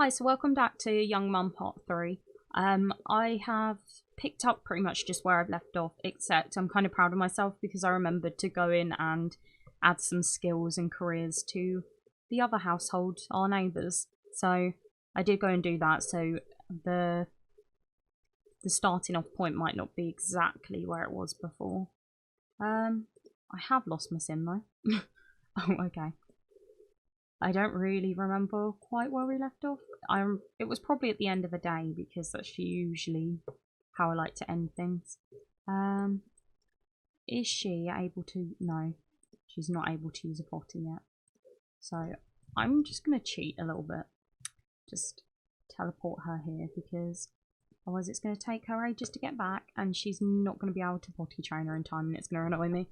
Hi, so welcome back to Young Mum Part 3. I have picked up pretty much just where I've left off, except I'm kind of proud of myself because I remembered to go in and add some skills and careers to the other household, our neighbours. So I did go and do that, so the starting off point might not be exactly where it was before. I have lost my sim though. Oh, okay. I don't really remember quite where we left off. It was probably at the end of the day because that's usually how I like to end things. Is she able to? No, she's not able to use a potty yet. So I'm just gonna cheat a little bit. Just teleport her here because otherwise it's gonna take her ages to get back, and she's not gonna be able to potty train her in time, and it's gonna annoy me.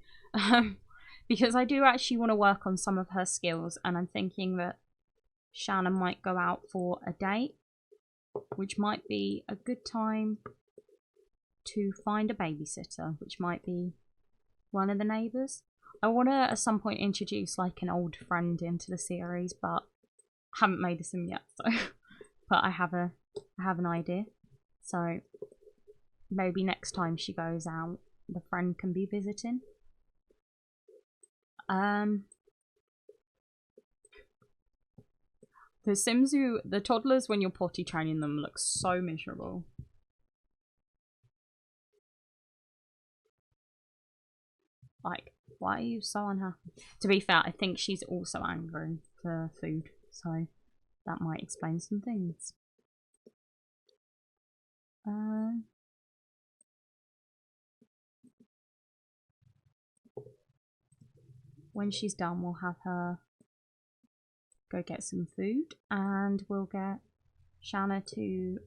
Because I do actually want to work on some of her skills, and I'm thinking that Shana might go out for a date, which might be a good time to find a babysitter, which might be one of the neighbours. I want to at some point introduce like an old friend into the series, but I haven't made this in yet, so but I have an idea. So maybe next time she goes out, the friend can be visiting. The Sims the toddlers, when you're potty training them, look so miserable. Like, why are you so unhappy? To be fair, I think she's also angry for food, so that might explain some things. When she's done, we'll have her go get some food, and we'll get Shana to,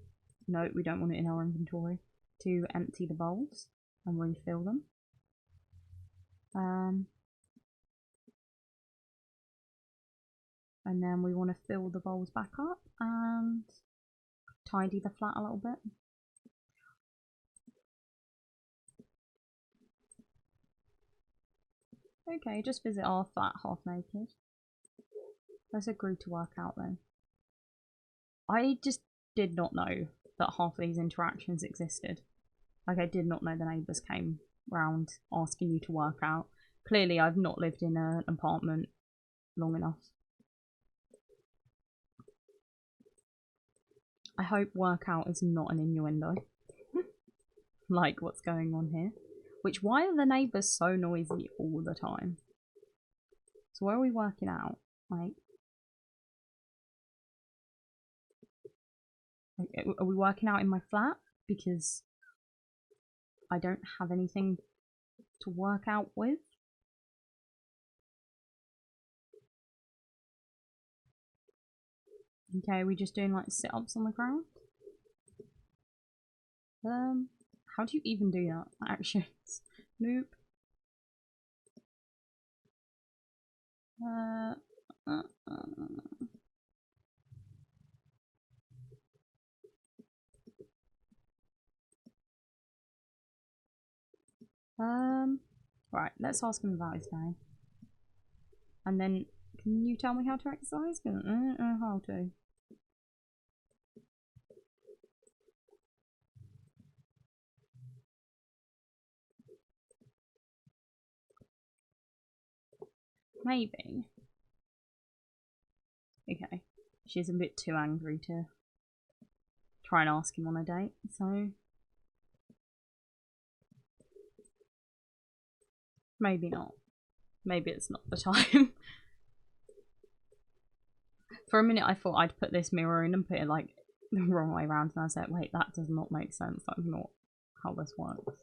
no, we don't want it in our inventory, to empty the bowls and refill them. And then we want to fill the bowls back up and tidy the flat a little bit. Okay, just visit our flat half naked. Let's agree to work out then. I just did not know that half of these interactions existed. Like, I did not know the neighbours came round asking you to work out. Clearly, I've not lived in an apartment long enough. I hope workout is not an innuendo. Like what's going on here. Which, why are the neighbours so noisy all the time? So where are we working out? Like, are we working out in my flat? Because I don't have anything to work out with. Okay, are we just doing like sit-ups on the ground? How do you even do that? Actions. Nope. Right, let's ask him about his day. And then, can you tell me how to exercise? I don't know how to. Maybe. Okay. She's a bit too angry to try and ask him on a date, so maybe not. Maybe it's not the time. For a minute I thought I'd put this mirror in and put it like the wrong way around, and I was like, wait, that does not make sense. That's not how this works.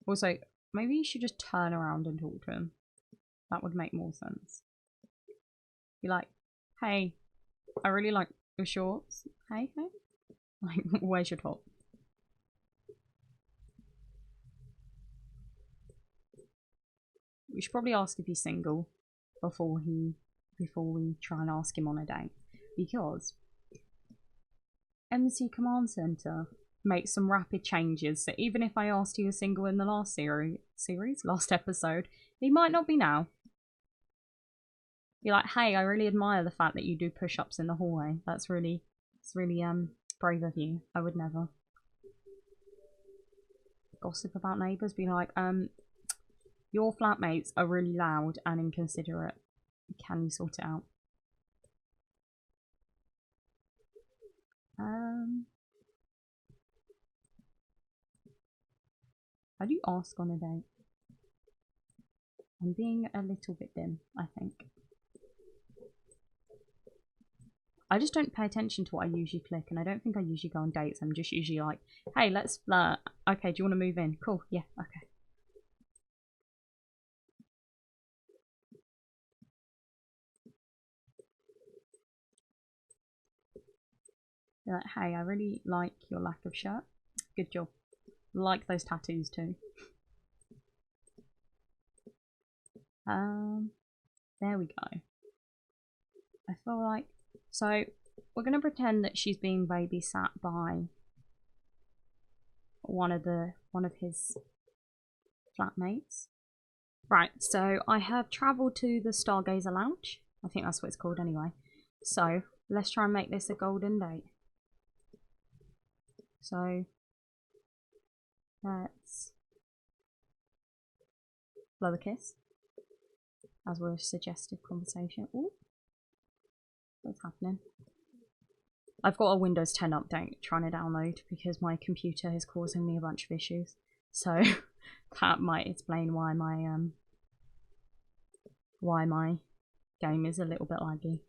Also, maybe you should just turn around and talk to him. That would make more sense. Be like, hey, I really like your shorts. Hey. Like, where's your top? We should probably ask if he's single before we try and ask him on a date, because MC Command Center makes some rapid changes, so even if I asked he was single in the last last episode, he might not be now. Be like, hey, I really admire the fact that you do push-ups in the hallway. That's really It's really brave of you. I would never gossip about neighbours. Be like, your flatmates are really loud and inconsiderate. Can you sort it out? How do you ask on a date? I'm being a little bit dim, I think. I just don't pay attention to what I usually click, and I don't think I usually go on dates. I'm just usually like, hey, let's flirt. Okay, do you want to move in? Cool, yeah, okay. You're like, hey, I really like your lack of shirt. Good job. Like those tattoos too. There we go. I feel like, so we're gonna pretend that she's being babysat by one of his flatmates. Right, so I have travelled to the Stargazer Lounge. I think that's what it's called anyway. So let's try and make this a golden date. So let's blow a kiss, as well as suggestive conversation. Ooh, what's happening? I've got a Windows 10 update trying to download because my computer is causing me a bunch of issues. So that might explain why my game is a little bit laggy.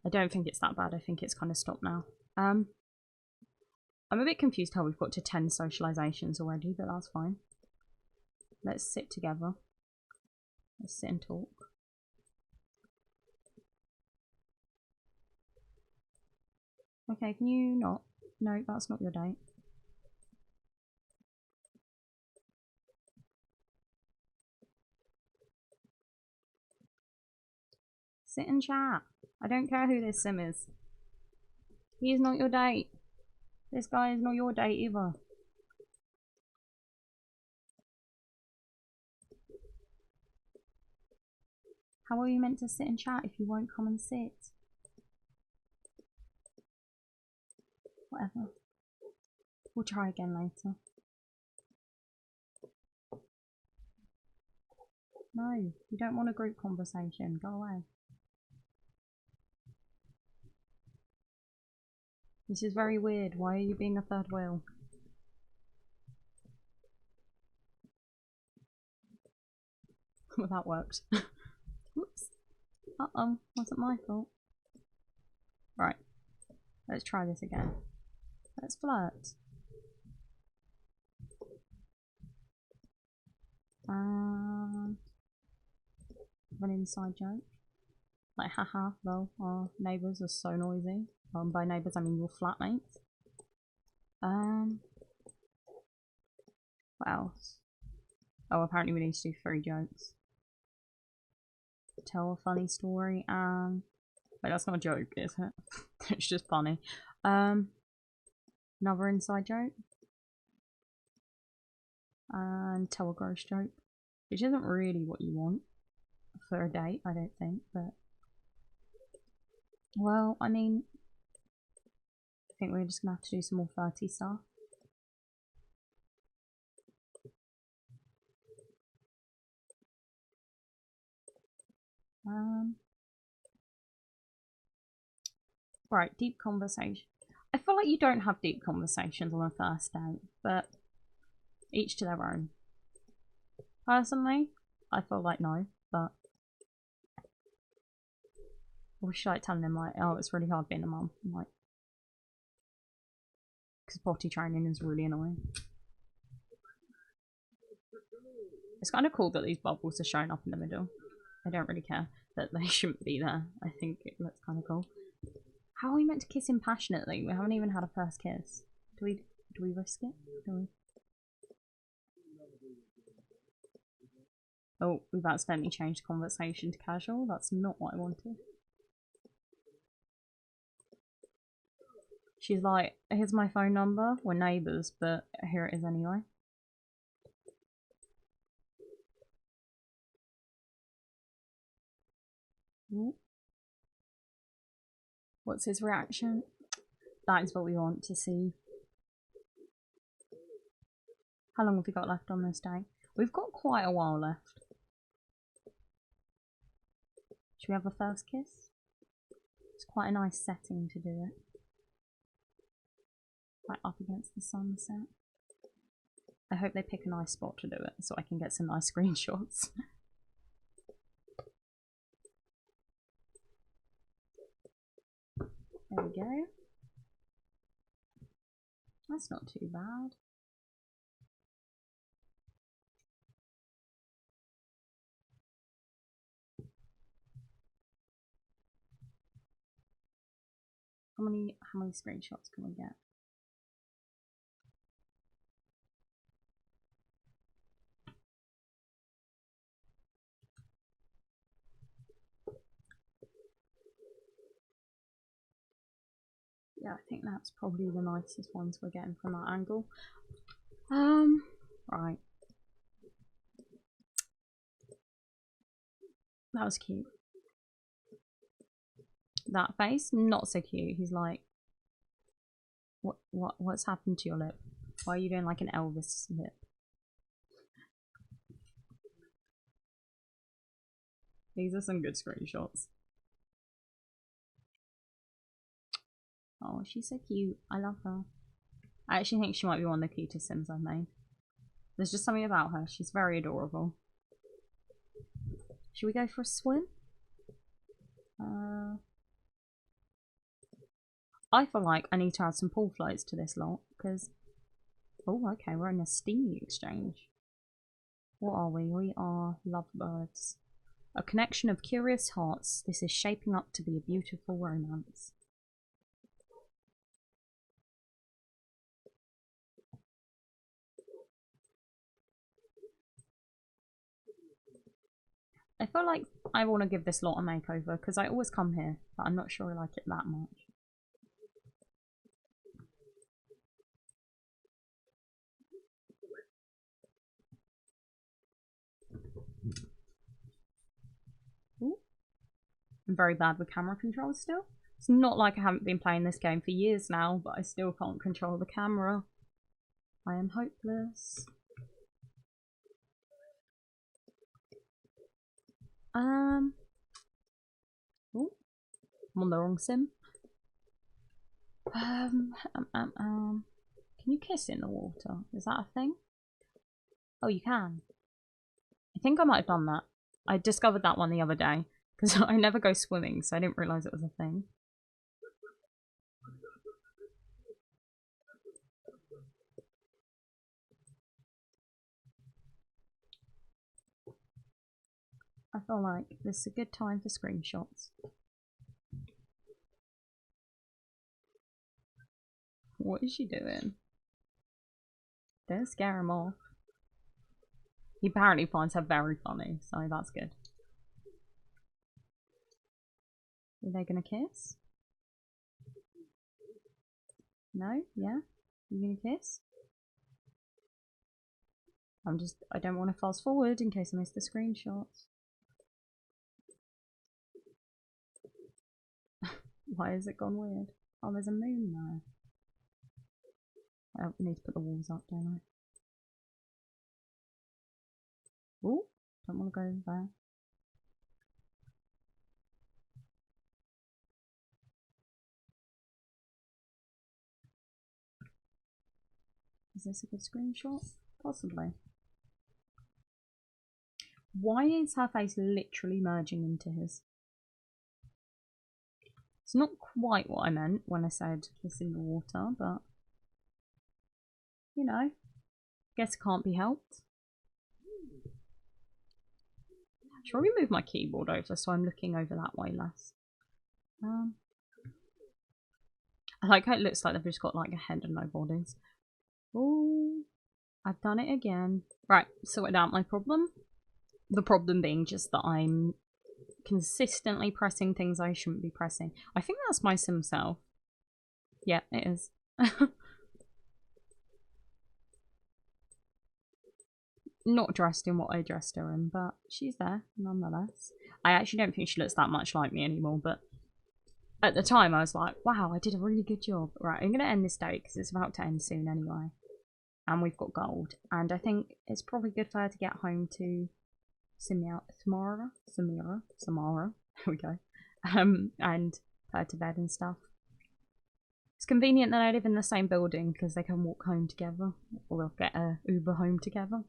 I don't think it's that bad. I think it's kind of stopped now. I'm a bit confused how we've got to 10 socializations already, but that's fine. Let's sit together. Let's sit and talk. Okay, can you not? No, that's not your date. Sit and chat. I don't care who this sim is. He is not your date. This guy is not your date either. How are you meant to sit and chat if you won't come and sit? Whatever. We'll try again later. No, you don't want a group conversation. Go away. This is very weird. Why are you being a third wheel? Well, that worked. Whoops. Uh-oh, wasn't my fault. Right. Let's try this again. Let's flirt. An inside joke. Like, haha, lol, our neighbours are so noisy. By neighbours, I mean your flatmates. What else? Oh, apparently we need to do 3 jokes. Tell a funny story and... Wait, that's not a joke, is it? It's just funny. Another inside joke. And tell a gross joke. Which isn't really what you want for a date, I don't think, but... Well, I mean... I think we're just gonna have to do some more flirty stuff. Right, deep conversation. I feel like you don't have deep conversations on a first date, but each to their own. Personally, I feel like no, but I wish like telling them like, oh, it's really hard being a mum. Like, because potty training is really annoying. It's kind of cool that these bubbles are showing up in the middle. I don't really care that they shouldn't be there. I think it looks kind of cool. How are we meant to kiss him passionately? We haven't even had a first kiss. Do we risk it? Do we? Oh, we've accidentally changed the conversation to casual. That's not what I wanted. She's like, here's my phone number. We're neighbours, but here it is anyway. Ooh. What's his reaction? that is what we want to see. How long have we got left on this day? We've got quite a while left. Should we have a first kiss? It's quite a nice setting to do it. Right up against the sunset. I hope they pick a nice spot to do it so I can get some nice screenshots. There we go. That's not too bad. How many screenshots can we get? Yeah, I think that's probably the nicest ones we're getting from that angle. Right. That was cute. That face, not so cute. He's like, what's happened to your lip? Why are you doing like an Elvis lip? These are some good screenshots. Oh, she's so cute. I love her. I actually think she might be one of the cutest Sims I've made. There's just something about her. She's very adorable. Should we go for a swim? I feel like I need to add some pool floats to this lot because... Oh, okay, we're in a steamy exchange. What are we? We are lovebirds. A connection of curious hearts. This is shaping up to be a beautiful romance. I feel like I want to give this lot a makeover because I always come here, but I'm not sure I like it that much. Ooh. I'm very bad with camera controls still. It's not like I haven't been playing this game for years now, but I still can't control the camera. I am hopeless. Ooh, I'm on the wrong sim. Can you kiss in the water? Is that a thing? Oh, you can. I think I might have done that. I discovered that one the other day because I never go swimming, so I didn't realise it was a thing. I feel like this is a good time for screenshots. What is she doing? Don't scare him off. He apparently finds her very funny, so that's good. Are they gonna kiss? No? Yeah? You gonna kiss? I don't want to fast forward in case I miss the screenshots. Why has it gone weird? Oh, there's a moon there. I need to put the walls up, don't I? Ooh, don't want to go there. Is this a good screenshot? Possibly. Why is her face literally merging into his? It's not quite what I meant when I said kiss in the water, but you know, guess it can't be helped. Shall we move my keyboard over so I'm looking over that way less? I like how it looks like they've just got like a head and no bodies. Oh, I've done it again. Right, sorted out my problem. The problem being just that I'm consistently pressing things I shouldn't be pressing. I think that's my sim self. Yeah, it is. Not dressed in what I dressed her in, but she's there nonetheless. I actually don't think she looks that much like me anymore, but at the time I was like, wow, I did a really good job. Right, I'm going to end this day because it's about to end soon anyway. And we've got gold. And I think it's probably good for her to get home to Samara. There we go. And put her to bed and stuff. It's convenient that I live in the same building because they can walk home together. Or they'll get a Uber home together.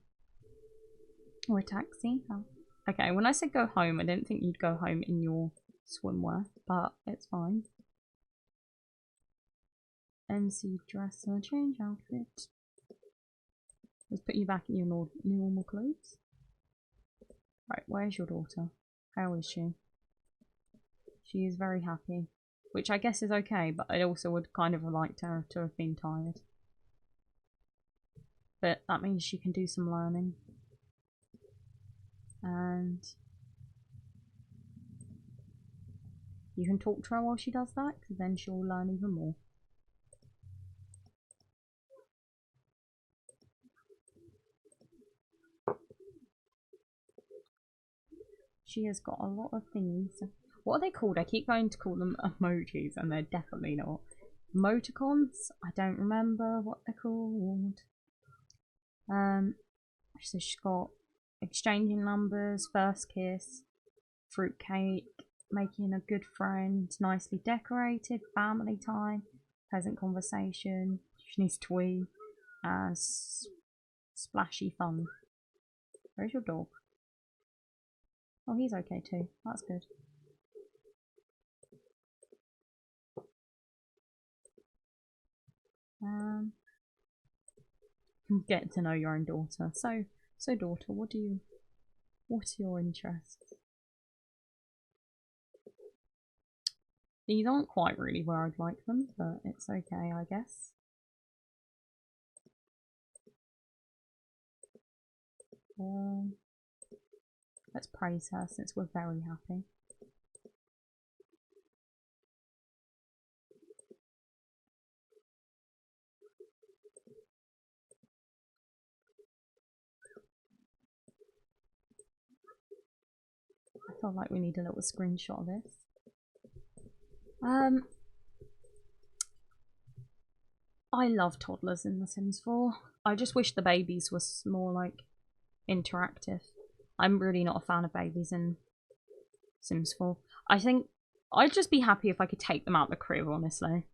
Or a taxi. Oh. Okay, when I said go home, I didn't think you'd go home in your swimwear, but it's fine. NC dress and a change outfit. Let's put you back in your normal clothes. Right, where's your daughter? How is she? She is very happy, which I guess is okay, but I also would kind of have liked her to have been tired. But that means she can do some learning. And you can talk to her while she does that, because then she'll learn even more. She has got a lot of things. What are they called? I keep going to call them emojis, and they're definitely not. Emoticons? I don't remember what they're called. So she's got exchanging numbers, first kiss, fruitcake, making a good friend, nicely decorated, family time, pleasant conversation, she needs to wee, splashy fun. Where's your dog? Oh, he's okay too. That's good. Get to know your own daughter. So daughter, what's your interests? These aren't quite really where I'd like them, but it's okay, I guess. Let's praise her since we're very happy. I feel like we need a little screenshot of this. I love toddlers in The Sims 4. I just wish the babies was more like interactive. I'm really not a fan of babies in Sims 4. I think I'd just be happy if I could take them out the crib, honestly.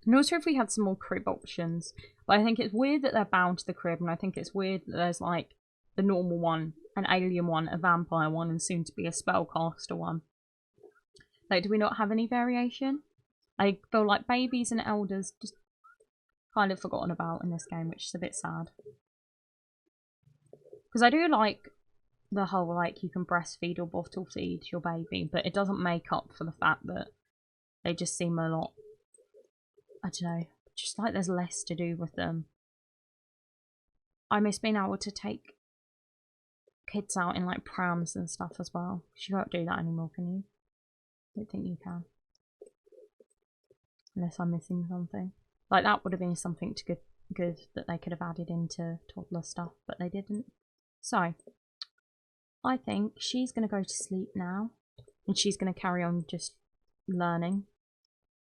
And also if we had some more crib options. But I think it's weird that they're bound to the crib, and I think it's weird that there's like the normal one, an alien one, a vampire one, and soon to be a spellcaster one. Like, do we not have any variation? I feel like babies and elders just kind of forgotten about in this game, which is a bit sad. Because I do like the whole, like, you can breastfeed or bottle feed your baby, but it doesn't make up for the fact that they just seem a lot, I don't know, just like there's less to do with them. I miss being able to take kids out in, like, prams and stuff as well. You can't do that anymore, can you? I don't think you can. Unless I'm missing something. Like, that would have been something good that they could have added into toddler stuff, but they didn't. So, I think she's going to go to sleep now. And she's going to carry on just learning.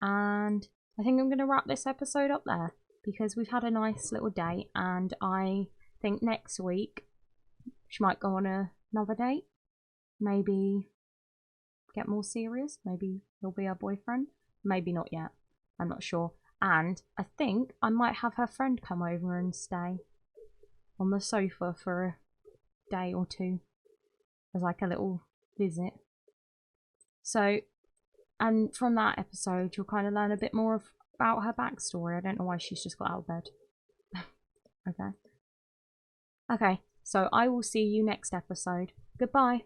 And I think I'm going to wrap this episode up there. Because we've had a nice little date. And I think next week she might go on another date. Maybe get more serious. Maybe he'll be our boyfriend. Maybe not yet. I'm not sure. And I think I might have her friend come over and stay on the sofa for a day or two as like a little visit. So, and from that episode, you'll kind of learn a bit more about her backstory. I don't know why she's just got out of bed. Okay. Okay, so I will see you next episode. Goodbye.